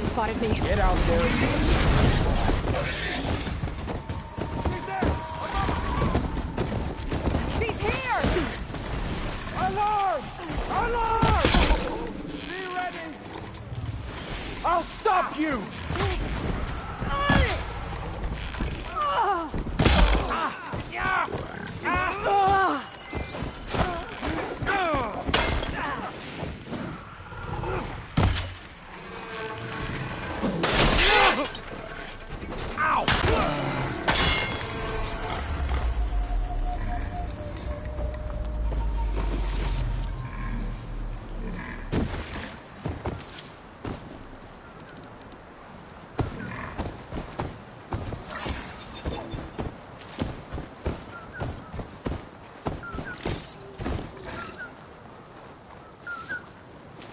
spotted me. Get out there. He's here! Alarm! Alarm! Be ready! I'll stop you!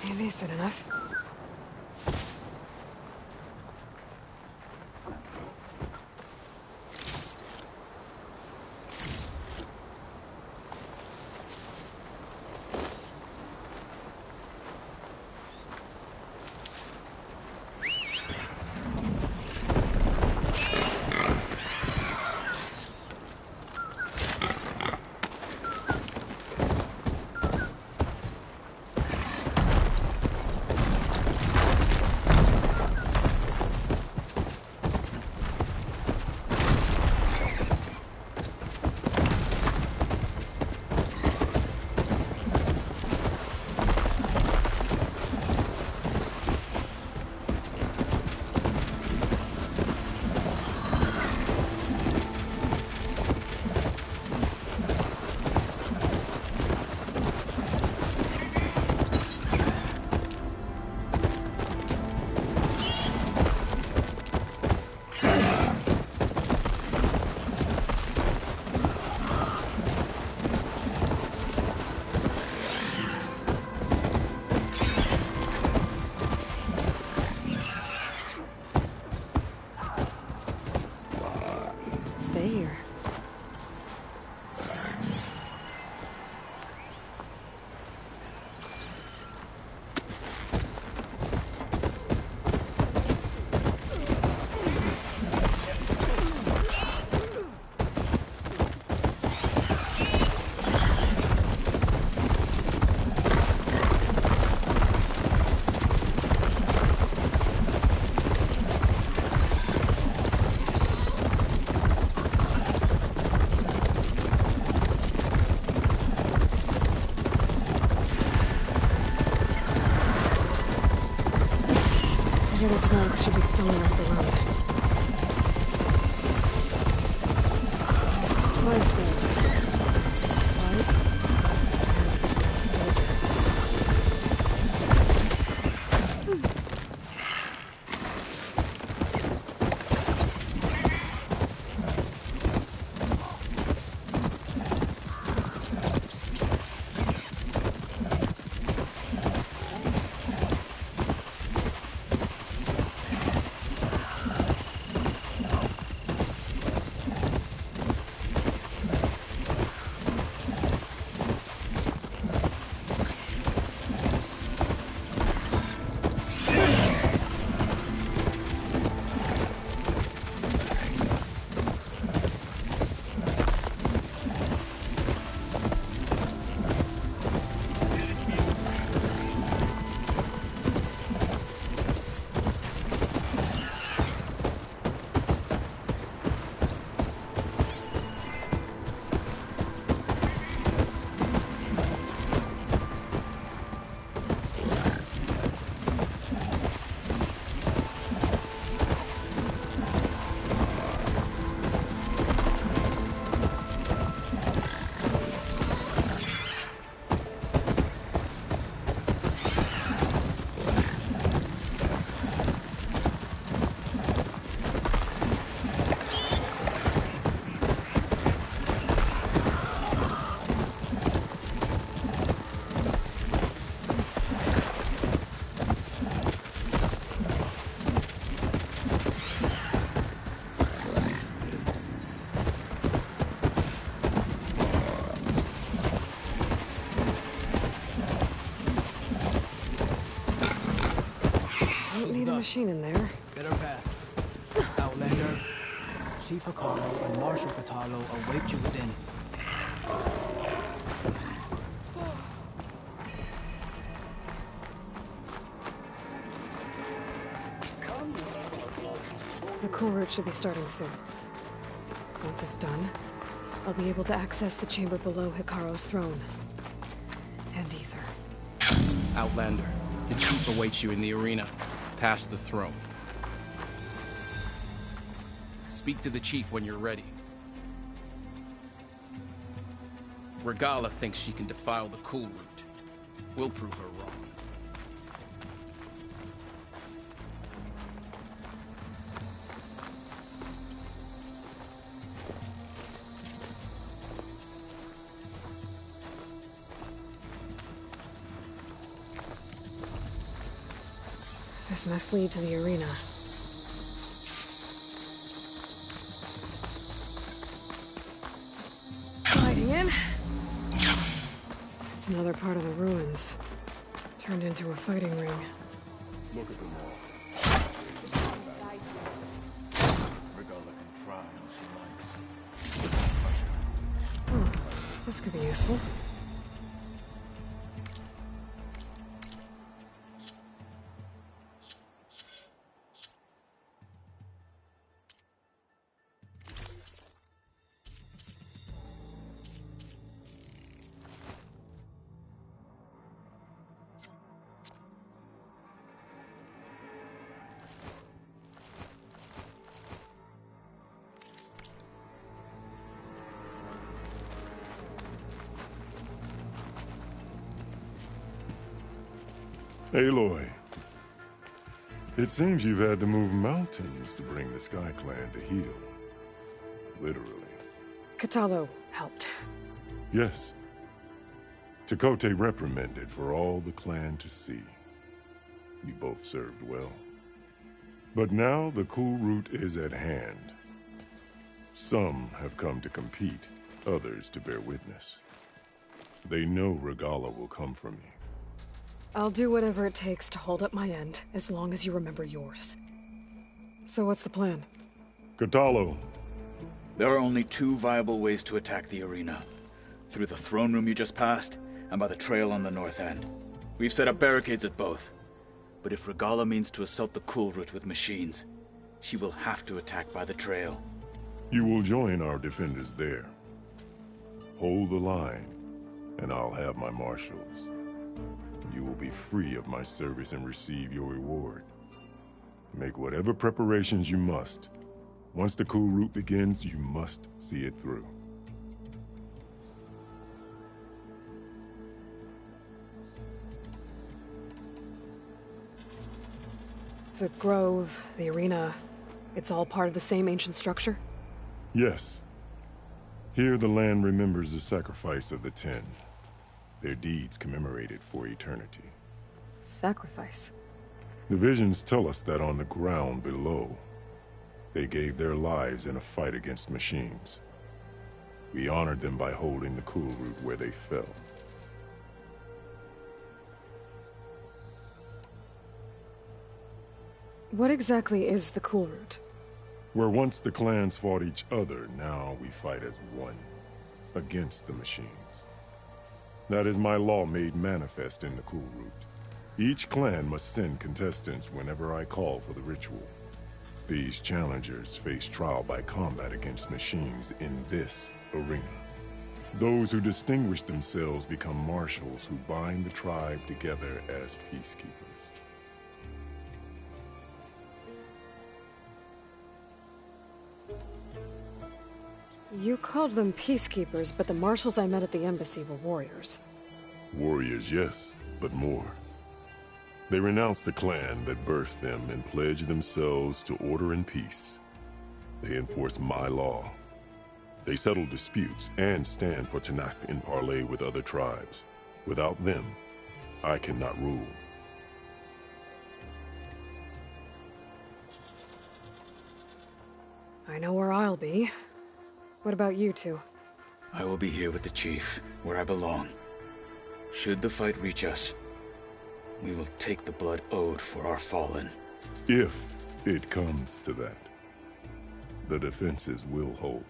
Maybe is that enough? Stay here. Together tonight, should be somewhere up the road. Supplies there. Is this supplies? And soldier. machine in there. Get her past. Outlander, Chief Akalo and Marshal Katalo await you within. The cool route should be starting soon. Once it's done, I'll be able to access the chamber below Hikaru's throne. And Ether. Outlander, the chief awaits you in the arena, past the throne. Speak to the chief when you're ready. Regala thinks she can defile the cool route. We'll prove her wrong. This must lead to the arena. Sliding in. It's another part of the ruins. Turned into a fighting ring. Look at them all. Regala can try all she likes. Oh, this could be useful. Aloy, it seems you've had to move mountains to bring the Sky Clan to heel. Literally. Katalo helped. Yes. Tekote reprimanded for all the clan to see. You both served well. But now the cool route is at hand. Some have come to compete, others to bear witness. They know Regala will come for me. I'll do whatever it takes to hold up my end, as long as you remember yours. So what's the plan? Katalo. There are only two viable ways to attack the arena. Through the throne room you just passed, and by the trail on the north end. We've set up barricades at both. But if Regala means to assault the cool route with machines, she will have to attack by the trail. You will join our defenders there. Hold the line, and I'll have my marshals. You will be free of my service and receive your reward. Make whatever preparations you must. Once the cool route begins, you must see it through. The grove, the arena, it's all part of the same ancient structure? Yes. Here the land remembers the sacrifice of the Ten. Their deeds commemorated for eternity. Sacrifice? The visions tell us that on the ground below, they gave their lives in a fight against machines. We honored them by holding the cool route where they fell. What exactly is the cool route? Where once the clans fought each other, now we fight as one, against the machines. That is my law made manifest in the cool route. Each clan must send contestants whenever I call for the ritual. These challengers face trial by combat against machines in this arena. Those who distinguish themselves become marshals who bind the tribe together as peacekeepers. You called them peacekeepers, but the marshals I met at the embassy were warriors. Warriors, yes, but more. They renounce the clan that birthed them and pledge themselves to order and peace. They enforce my law. They settle disputes and stand for Tenakth in parley with other tribes. Without them, I cannot rule. I know where I'll be. What about you two? I will be here with the chief, where I belong. Should the fight reach us, we will take the blood owed for our fallen. If it comes to that, the defenses will hold.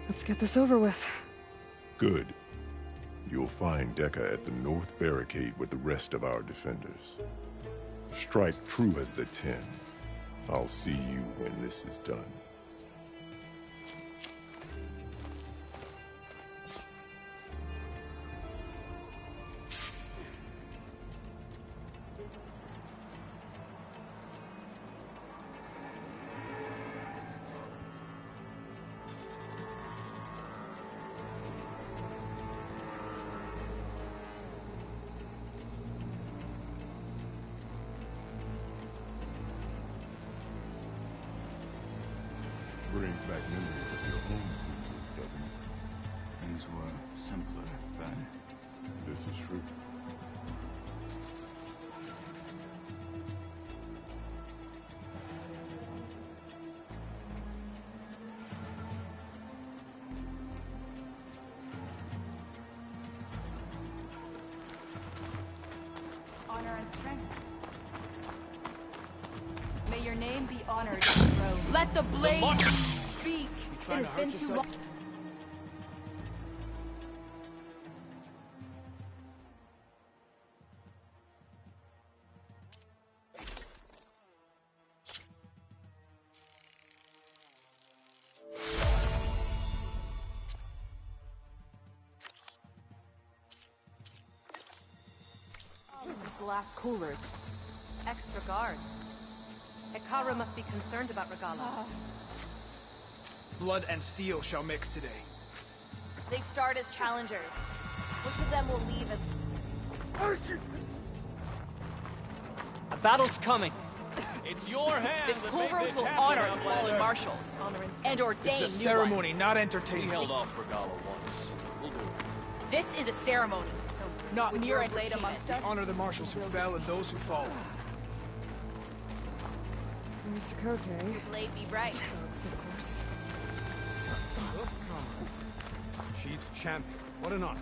Let's get this over with. Good. You'll find Dekka at the north barricade with the rest of our defenders. Strike true as the 10. I'll see you when this is done. Brings back memories of your own people, doesn't it? Things were simpler then. This is true. Honor and strength. May your name be honored in the road. Let the blade speak. It has been too long. Glass coolers. Extra guards. Hikaru must be concerned about Regalla. Blood and steel shall mix today. They start as challengers. Which of them will leave as... A battle's coming. It's your hand. This cool road will honor the fallen marshals and ordain It's a new ceremony, ones. not entertainment. Held off Regalla once. We'll do it. This is a ceremony, not With mere your blade entertainment. amongst us. Honor the marshals who fell and those who fall. Mr. Cote. Blade be bright. Dogs, of course. Chief champion. What an honor.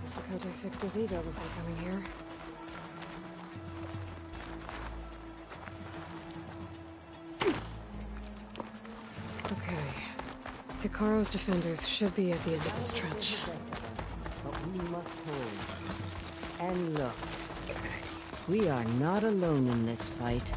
Mr. Cote fixed his ego before coming here. Okay. Hikaru's defenders should be at the end of this trench. But we must hold. And look, we are not alone in this fight.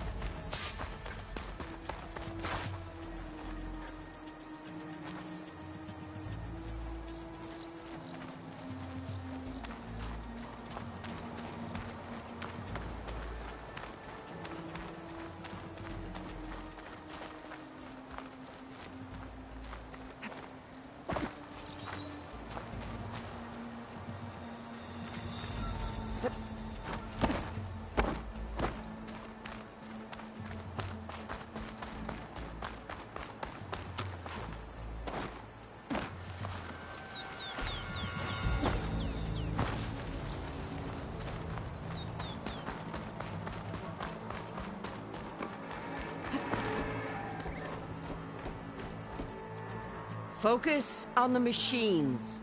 Focus on the machines.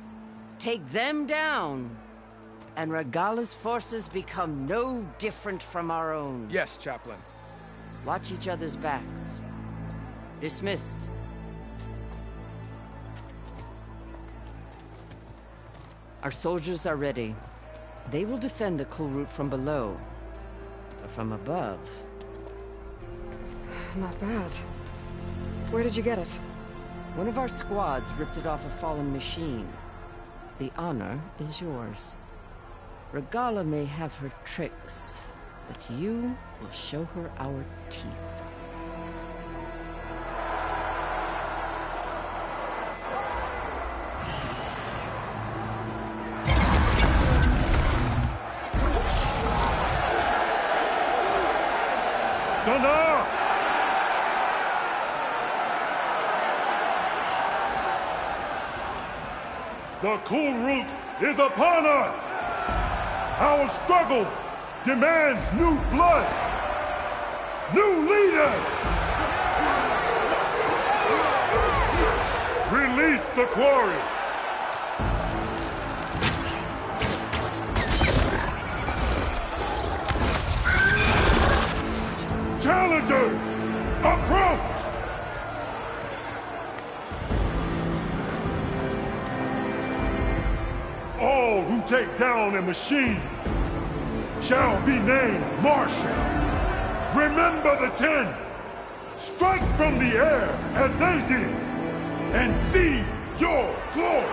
Take them down. And Regalla's forces become no different from our own. Yes, Chaplain. Watch each other's backs. Dismissed. Our soldiers are ready. They will defend the cool route from below. But from above... Not bad. Where did you get it? One of our squads ripped it off a fallen machine. The honor is yours. Regalla may have her tricks, but you will show her our teeth. Dana! The cool route is upon us! Our struggle demands new blood! New leaders! Release the quarry! Challengers, approach! All who take down a machine shall be named Marshal. Remember the 10. Strike from the air as they did, and seize your glory.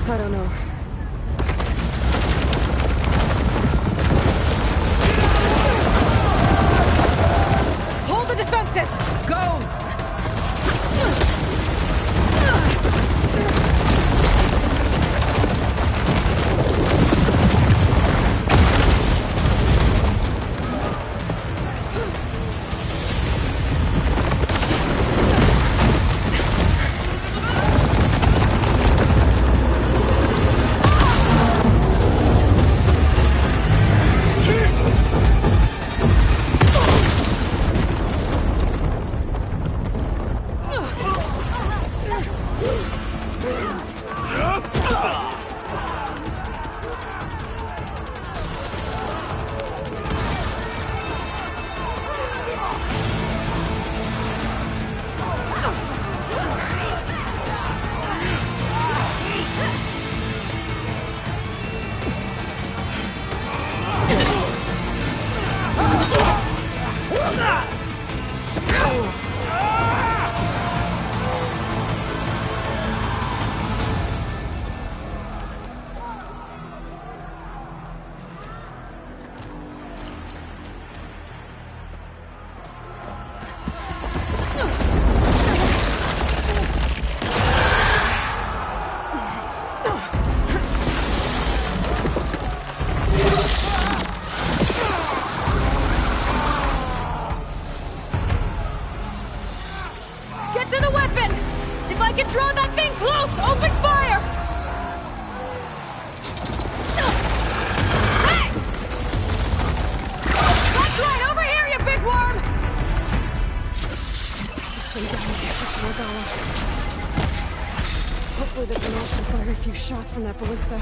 I don't know. Hold the defenses! Go! Hopefully the Gnoll can fire a few shots from that ballista.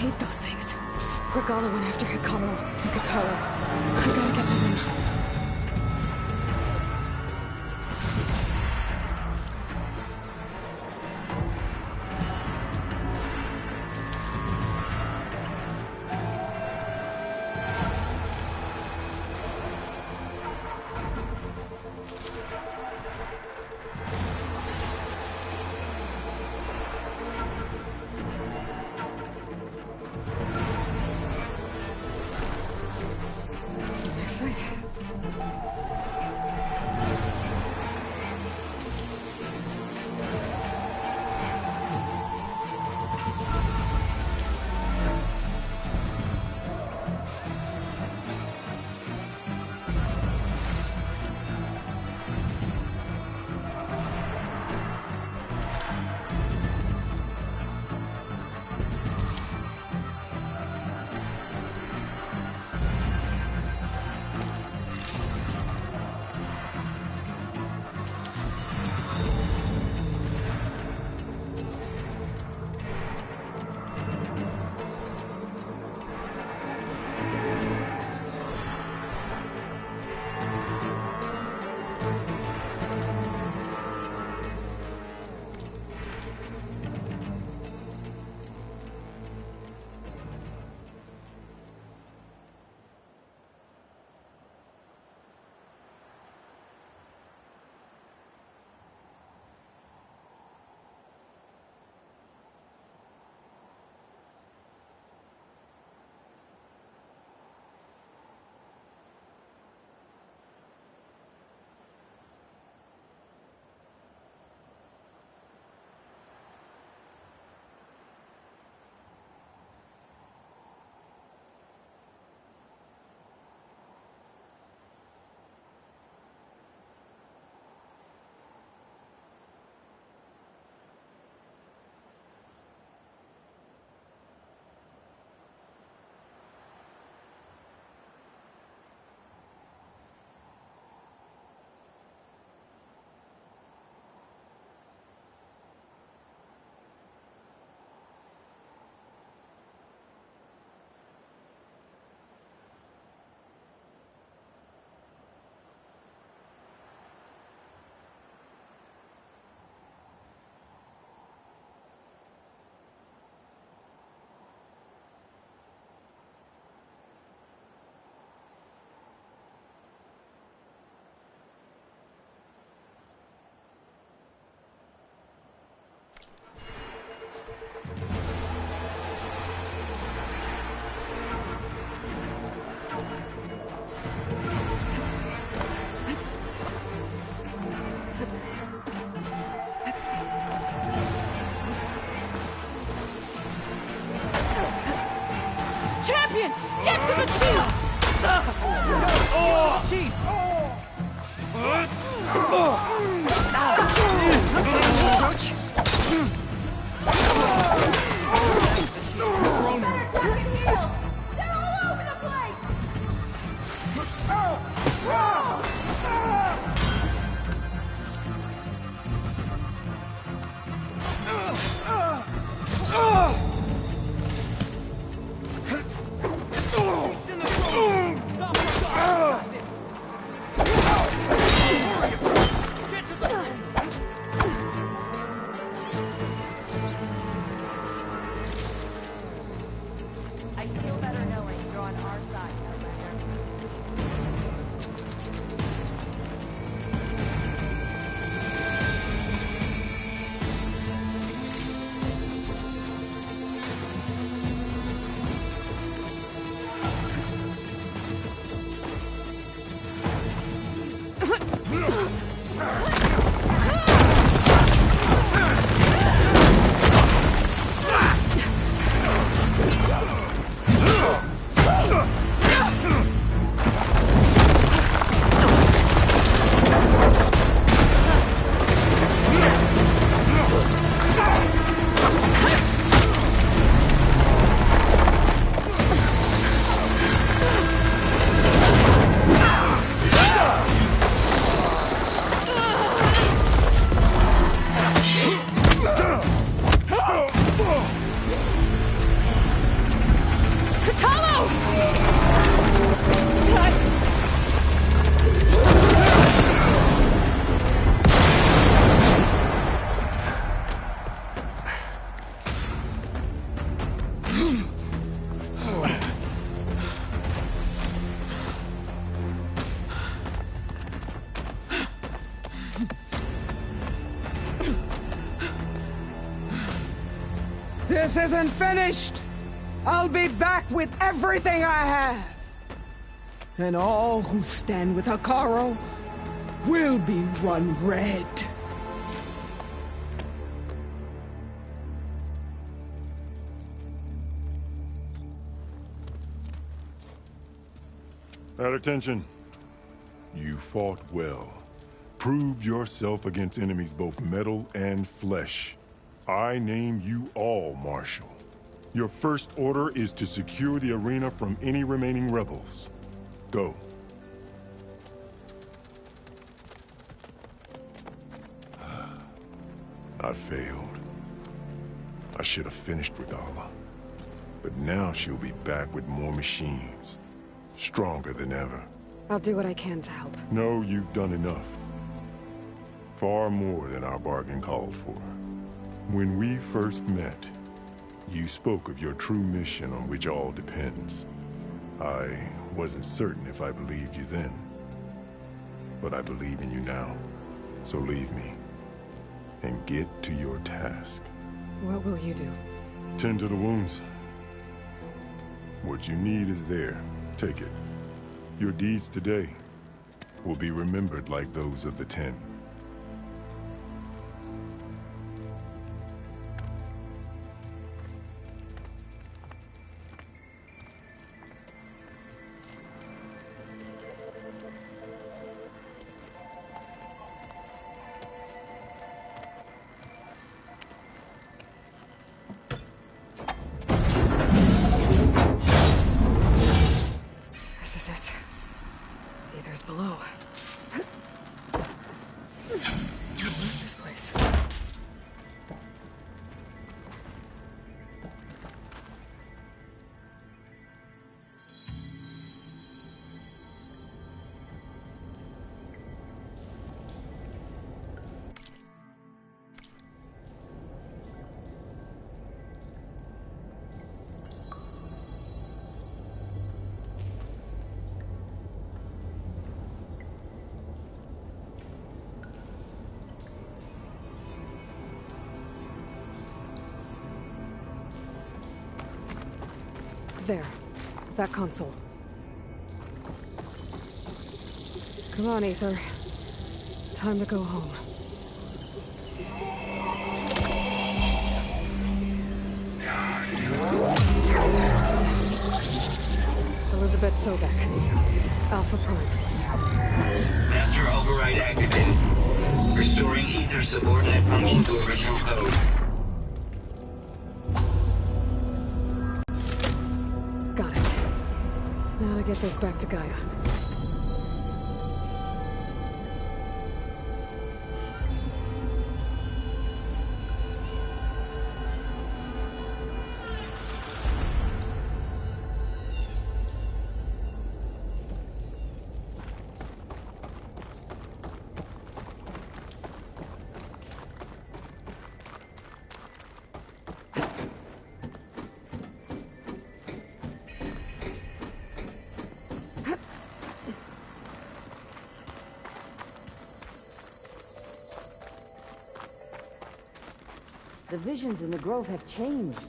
hate those things. Regala went after Hikaru and Kataro. I gotta get to them. Get to the shield! Chief! This isn't finished! I'll be back with everything I have! And all who stand with Hekarro will be run red. At attention. You fought well. Proved yourself against enemies both metal and flesh. I name you all Marshal. Your first order is to secure the arena from any remaining rebels. Go. I failed. I should have finished Regalla. But now she'll be back with more machines. Stronger than ever. I'll do what I can to help. No, you've done enough. Far more than our bargain called for. When we first met, you spoke of your true mission on which all depends. I wasn't certain if I believed you then. But I believe in you now. So leave me. And get to your task. What will you do? Tend to the wounds. What you need is there. Take it. Your deeds today will be remembered like those of the Ten. Below. What is this place? There. That console. Come on, Aether. Time to go home. Yes. Elizabeth Sobek. Alpha Prime. Master override activated. Restoring Aether subordinate function to original code. Get this back to Gaia. The visions in the Grove have changed.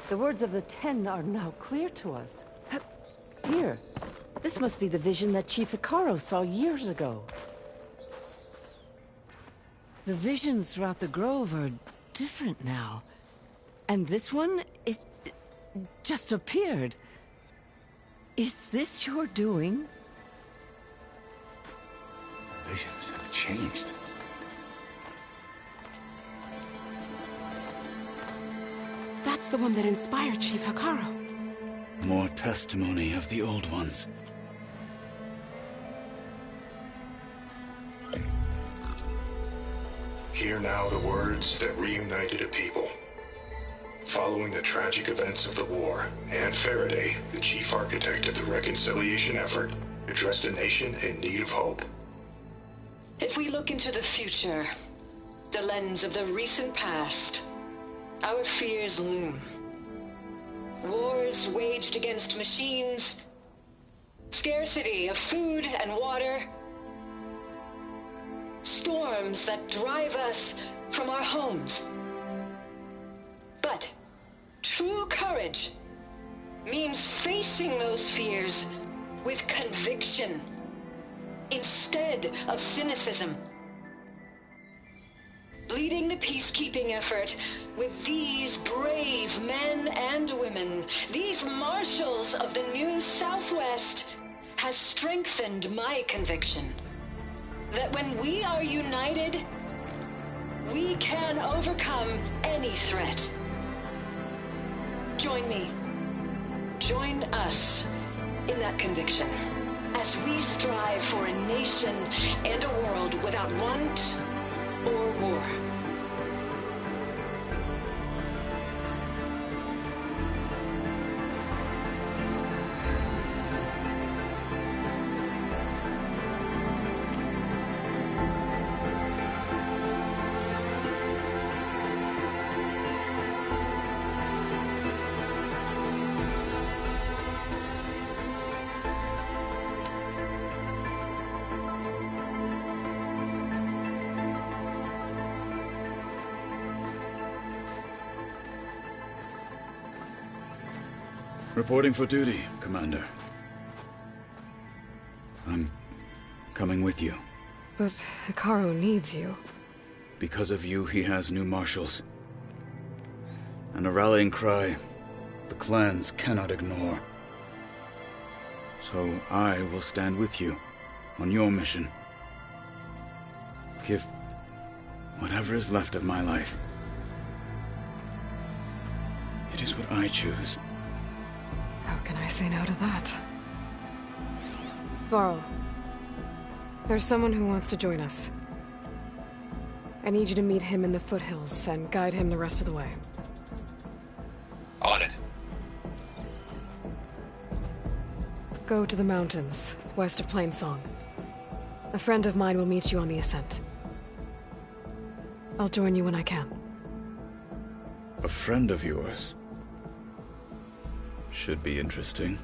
The words of the Ten are now clear to us. Here. This must be the vision that Chief Hekarro saw years ago. The visions throughout the Grove are different now. And this one, it just appeared. Is this your doing? Visions have changed. That's the one that inspired Chief Hekarro. More testimony of the old ones. Hear now the words that reunited a people. Following the tragic events of the war, Anne Faraday, the chief architect of the reconciliation effort, addressed a nation in need of hope. If we look into the future, the lens of the recent past, our fears loom. Wars waged against machines, scarcity of food and water, storms that drive us from our homes. But true courage means facing those fears with conviction instead of cynicism. Leading the peacekeeping effort with these brave men and women, these marshals of the new Southwest, has strengthened my conviction that when we are united, we can overcome any threat. Join me. Join us in that conviction as we strive for a nation and a world without want or war. Reporting for duty, Commander. I'm coming with you. But Hekarro needs you. Because of you, he has new marshals. And a rallying cry the clans cannot ignore. So I will stand with you on your mission. Give whatever is left of my life. It is what I choose. How can I say no to that? Varl, there's someone who wants to join us. I need you to meet him in the foothills and guide him the rest of the way. On it. Go to the mountains, west of Plainsong. A friend of mine will meet you on the ascent. I'll join you when I can. A friend of yours? Should be interesting.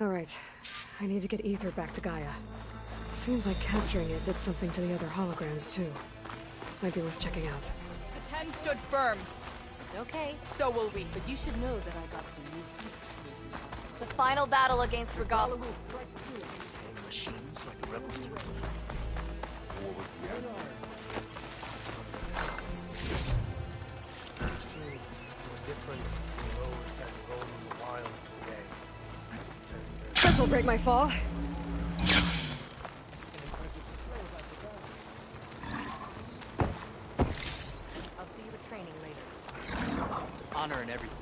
All right. I need to get Aether back to Gaia. Seems like capturing it did something to the other holograms, too. Might be worth checking out. The 10 stood firm. Okay. So will we. But you should know that I got some new pieces. The final battle against Regalla. Machines like the rebels do. War with the This'll break my fall. I'll see you at training later. Honor and everything.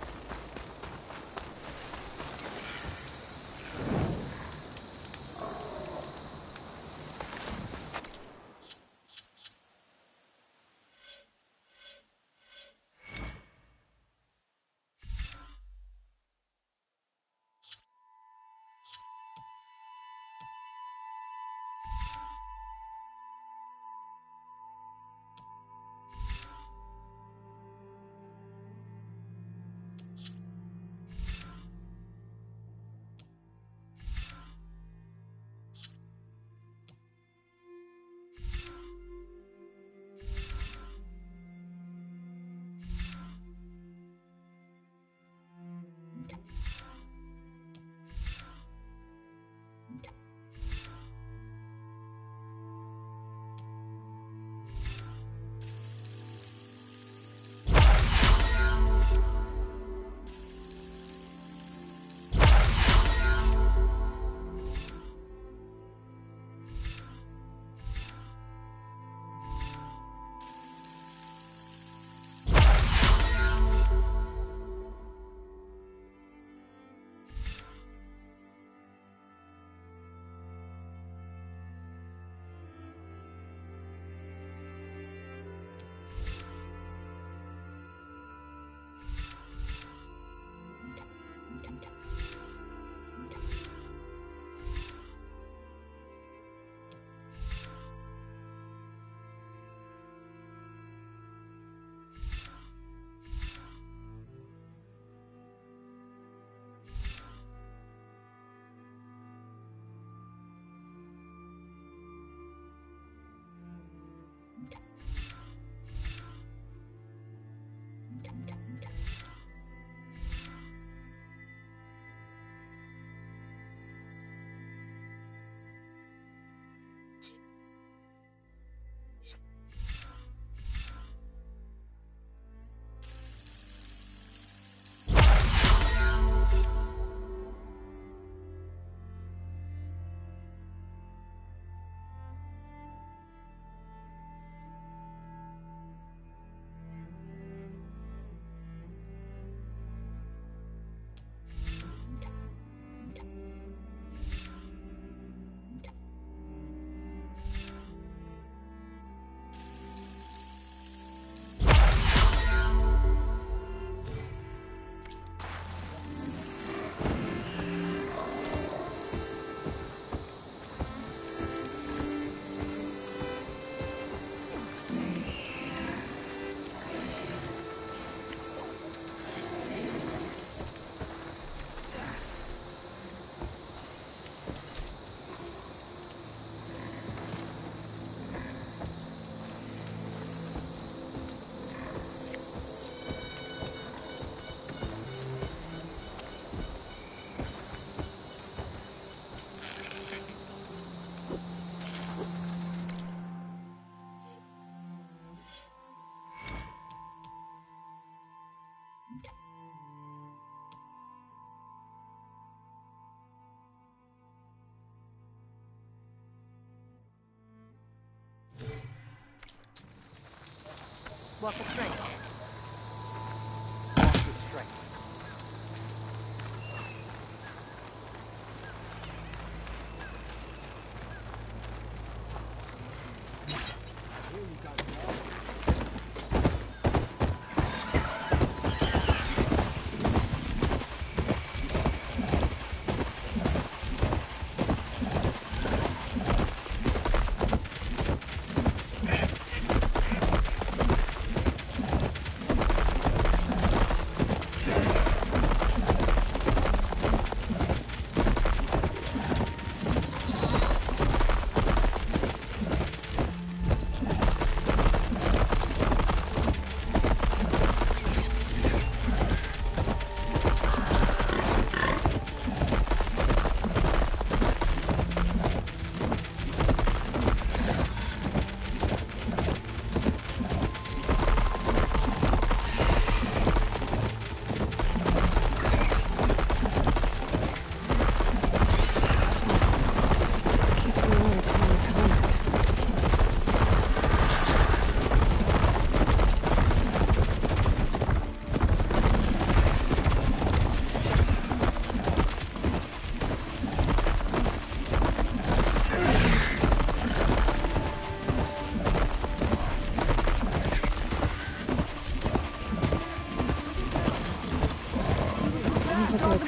Walk with strength. Walk with strength.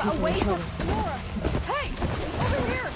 Away from Flora! Hey! Over here!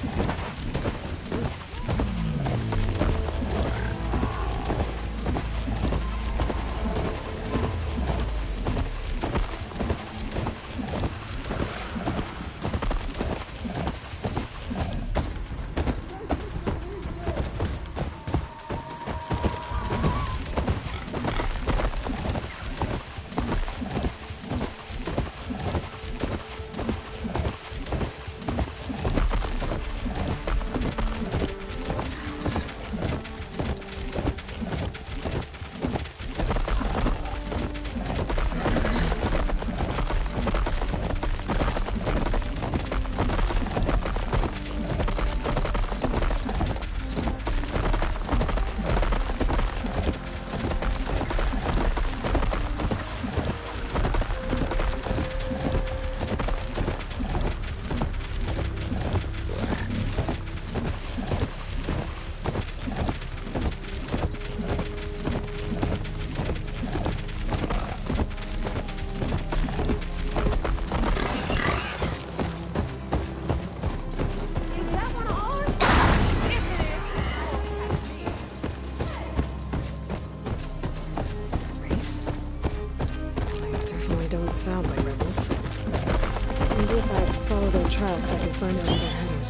Sound like rebels. Maybe if I follow their tracks, I can find out where they're headed.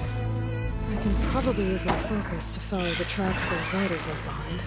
I can probably use my focus to follow the tracks those riders left behind.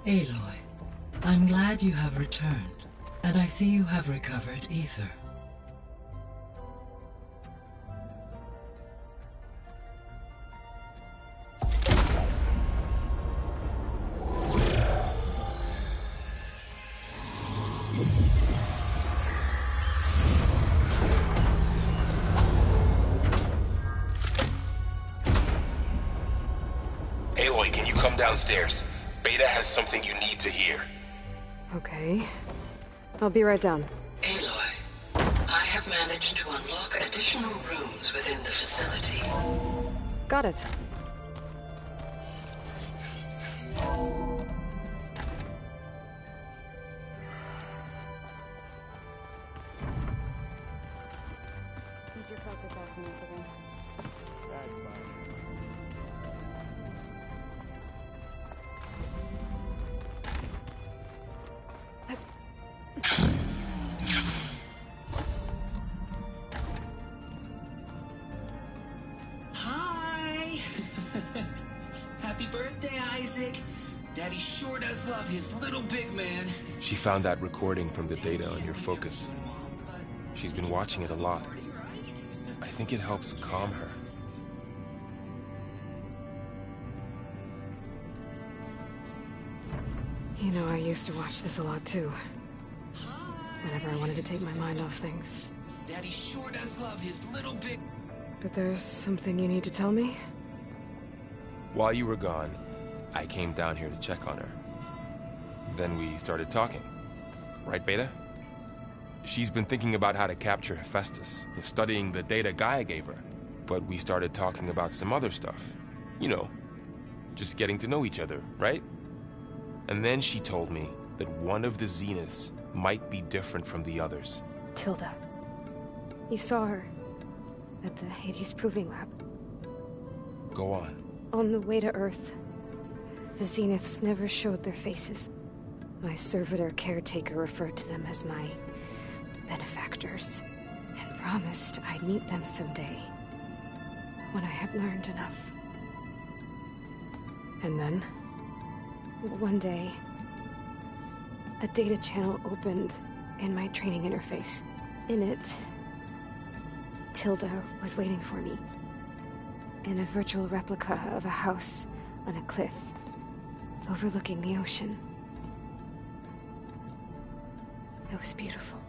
Aloy, I'm glad you have returned, and I see you have recovered Ether. Aloy, can you come downstairs? Beta has something you need to hear. Okay. I'll be right down. Aloy, I have managed to unlock additional rooms within the facility. Got it. Use your focus as once again. Hi! Happy birthday, Isaac. Daddy sure does love his little big man. She found that recording from the data on your focus. She's been watching it a lot. I think it helps calm her. You know, I used to watch this a lot too. Whenever I wanted to take my mind off things. Daddy sure does love his little big... But there's something you need to tell me? While you were gone, I came down here to check on her. Then we started talking. Right, Beta? She's been thinking about how to capture Hephaestus, studying the data Gaia gave her. But we started talking about some other stuff. You know, just getting to know each other, right? And then she told me that one of the Zeniths might be different from the others. Tilda. You saw her at the Hades Proving Lab. Go on. On the way to Earth, the Zeniths never showed their faces. My servitor caretaker referred to them as my benefactors, and promised I'd meet them someday, when I had learned enough. And then? One day, a data channel opened in my training interface. In it, Tilda was waiting for me, in a virtual replica of a house on a cliff, overlooking the ocean. It was beautiful.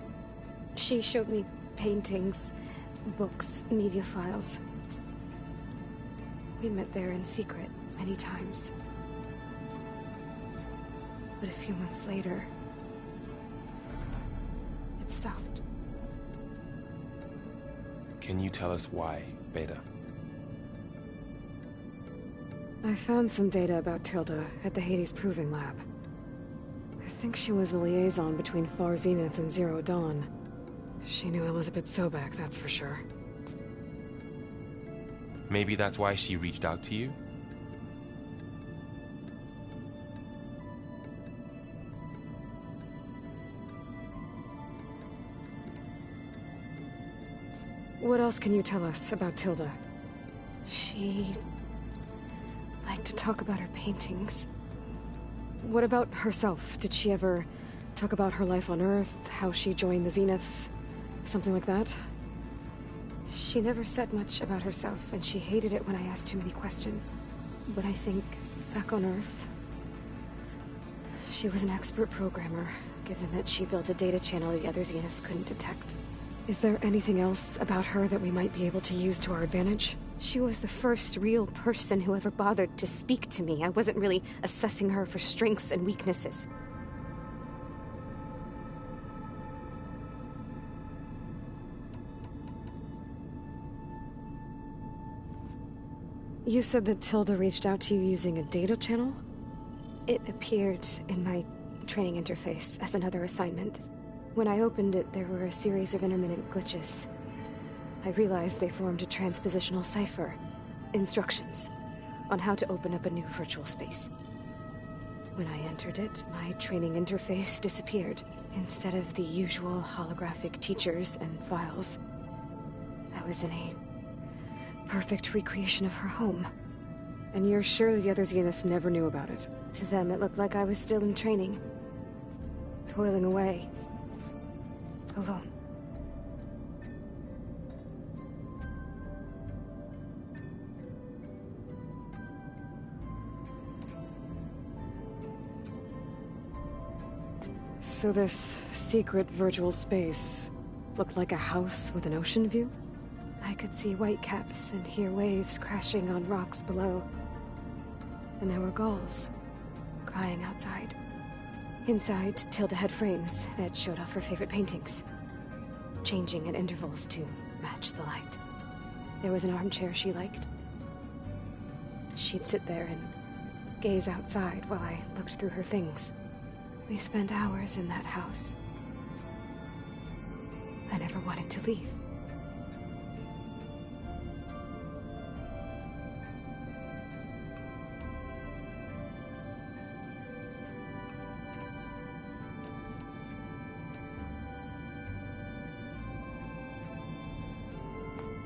She showed me paintings, books, media files. We met there in secret many times. But a few months later, it stopped. Can you tell us why, Beta? I found some data about Tilda at the Hades Proving Lab. I think she was the liaison between Far Zenith and Zero Dawn. She knew Elizabeth Sobek, that's for sure. Maybe that's why she reached out to you? What else can you tell us about Tilda? She liked to talk about her paintings. What about herself? Did she ever talk about her life on Earth, how she joined the Zeniths? Something like that? She never said much about herself, and she hated it when I asked too many questions. But I think, back on Earth, she was an expert programmer, given that she built a data channel the other Zeniths couldn't detect. Is there anything else about her that we might be able to use to our advantage? She was the first real person who ever bothered to speak to me. I wasn't really assessing her for strengths and weaknesses. You said that Tilda reached out to you using a data channel? It appeared in my training interface as another assignment. When I opened it, there were a series of intermittent glitches. I realized they formed a transpositional cipher. Instructions on how to open up a new virtual space. When I entered it, my training interface disappeared. Instead of the usual holographic teachers and files, I was in a perfect recreation of her home. And you're sure the other Zeniths never knew about it? To them, it looked like I was still in training. Toiling away. Alone. So this secret virtual space looked like a house with an ocean view? I could see whitecaps and hear waves crashing on rocks below. And there were gulls, crying outside. Inside, Tilda had frames that showed off her favorite paintings, changing at intervals to match the light. There was an armchair she liked. She'd sit there and gaze outside while I looked through her things. We spent hours in that house. I never wanted to leave.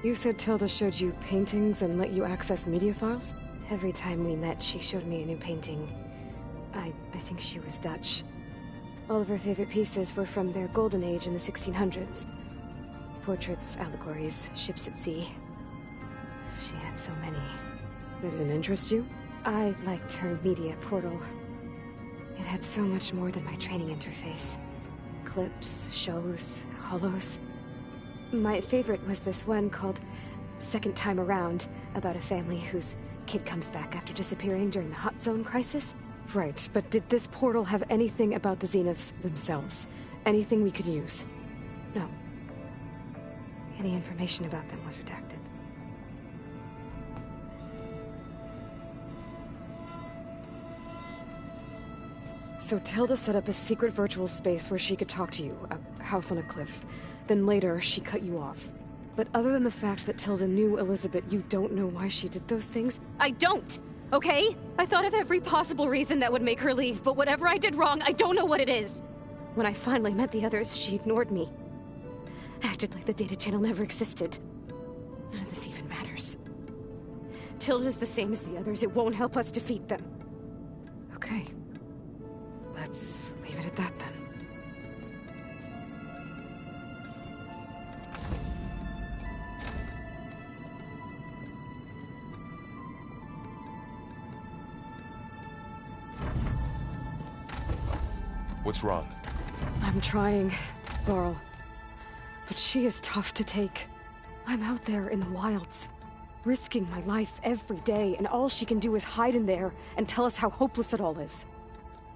You said Tilda showed you paintings and let you access media files? Every time we met, she showed me a new painting. I think she was Dutch. All of her favorite pieces were from their golden age in the 1600s. Portraits, allegories, ships at sea. She had so many. That didn't interest you? I liked her media portal. It had so much more than my training interface. Clips, shows, holos. My favorite was this one called Second Time Around, about a family whose kid comes back after disappearing during the Hot Zone crisis. Right, but did this portal have anything about the Zeniths themselves? Anything we could use? No. Any information about them was redacted. So Tilda set up a secret virtual space where she could talk to you, a house on a cliff. Then later, she cut you off. But other than the fact that Tilda knew Elizabeth, you don't know why she did those things? I don't! Okay? I thought of every possible reason that would make her leave, but whatever I did wrong, I don't know what it is! When I finally met the others, she ignored me. Acted like the data channel never existed. None of this even matters. Tilda's the same as the others. It won't help us defeat them. Okay. Let's leave it at that then. What's wrong? I'm trying, Varl. But she is tough to take. I'm out there in the wilds, risking my life every day, and all she can do is hide in there and tell us how hopeless it all is.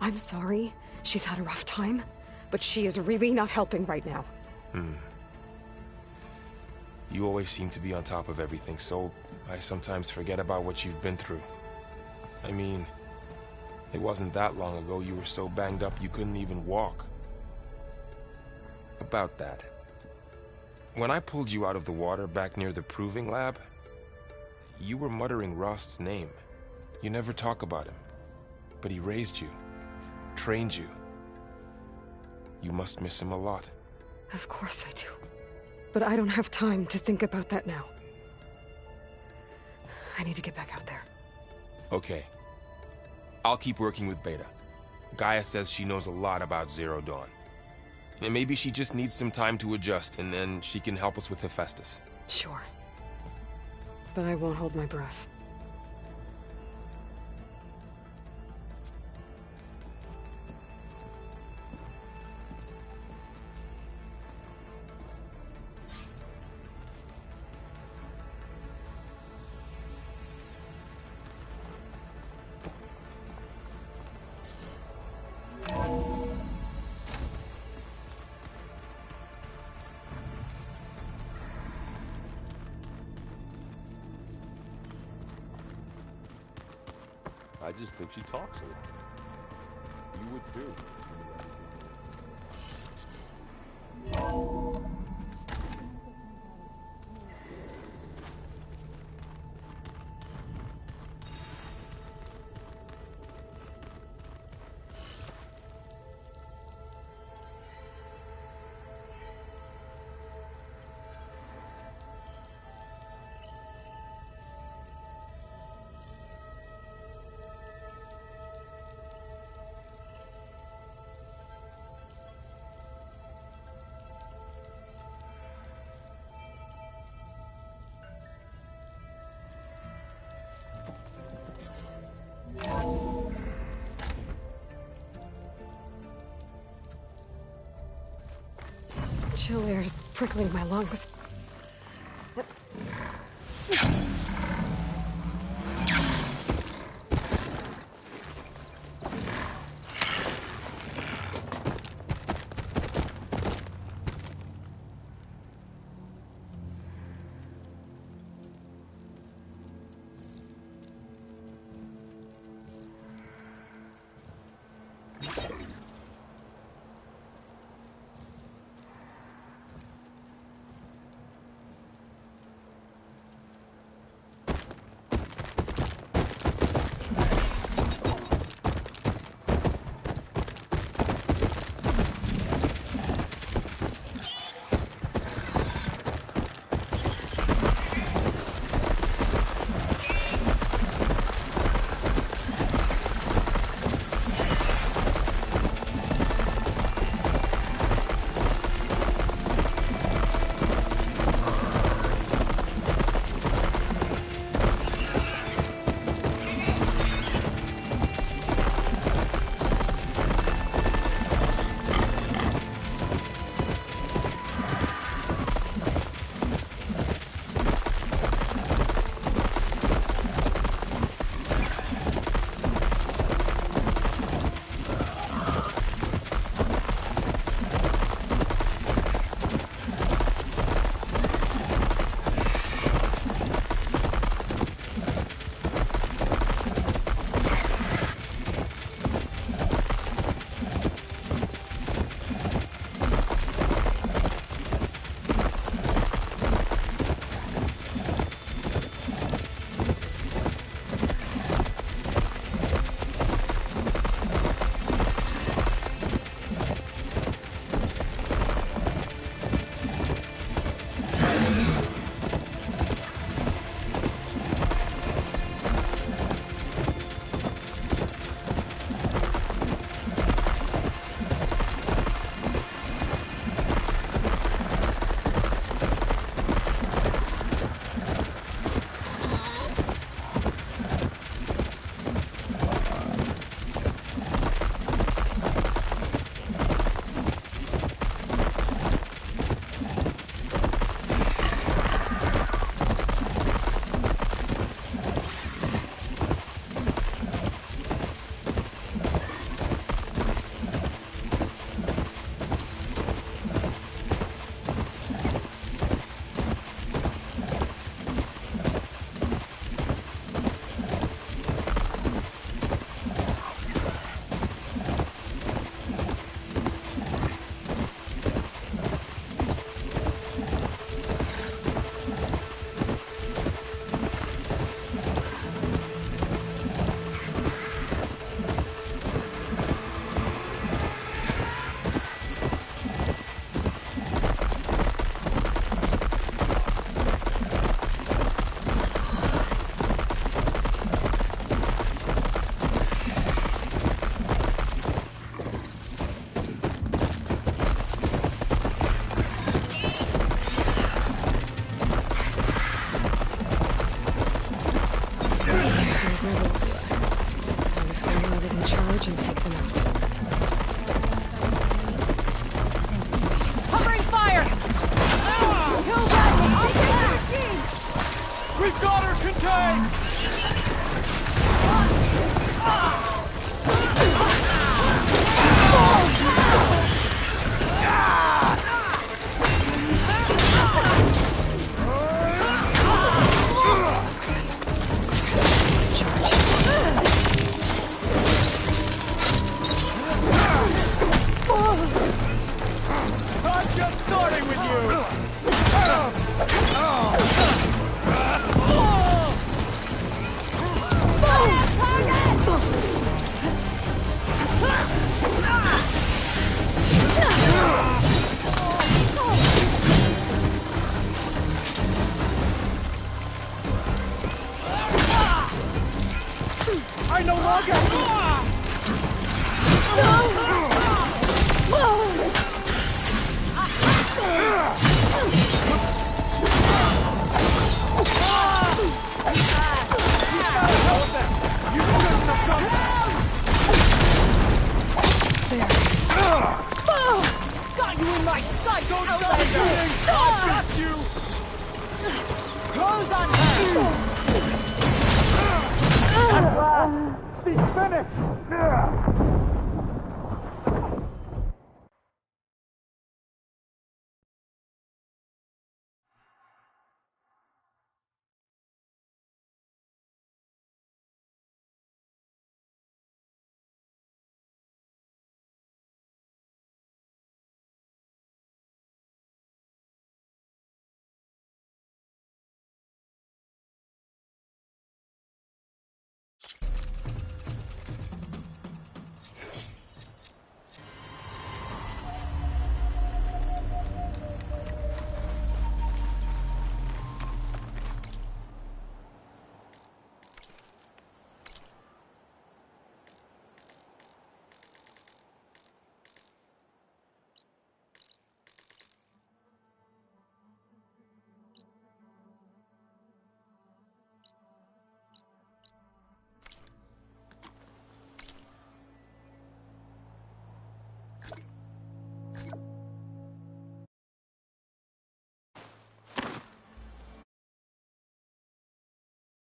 I'm sorry, she's had a rough time, but she is really not helping right now. You always seem to be on top of everything, so I sometimes forget about what you've been through. I mean, it wasn't that long ago you were so banged up you couldn't even walk. About that. When I pulled you out of the water back near the proving lab, you were muttering Rost's name. You never talk about him. But he raised you, trained you. You must miss him a lot. Of course I do. But I don't have time to think about that now. I need to get back out there. Okay. I'll keep working with Beta. Gaia says she knows a lot about Zero Dawn. And maybe she just needs some time to adjust, and then she can help us with Hephaestus. Sure. But I won't hold my breath. I just think she talks a lot. You would too. chill air is prickling my lungs. you in my sight! Don't Outlander! I've got you! Close on her! At last! She's finished!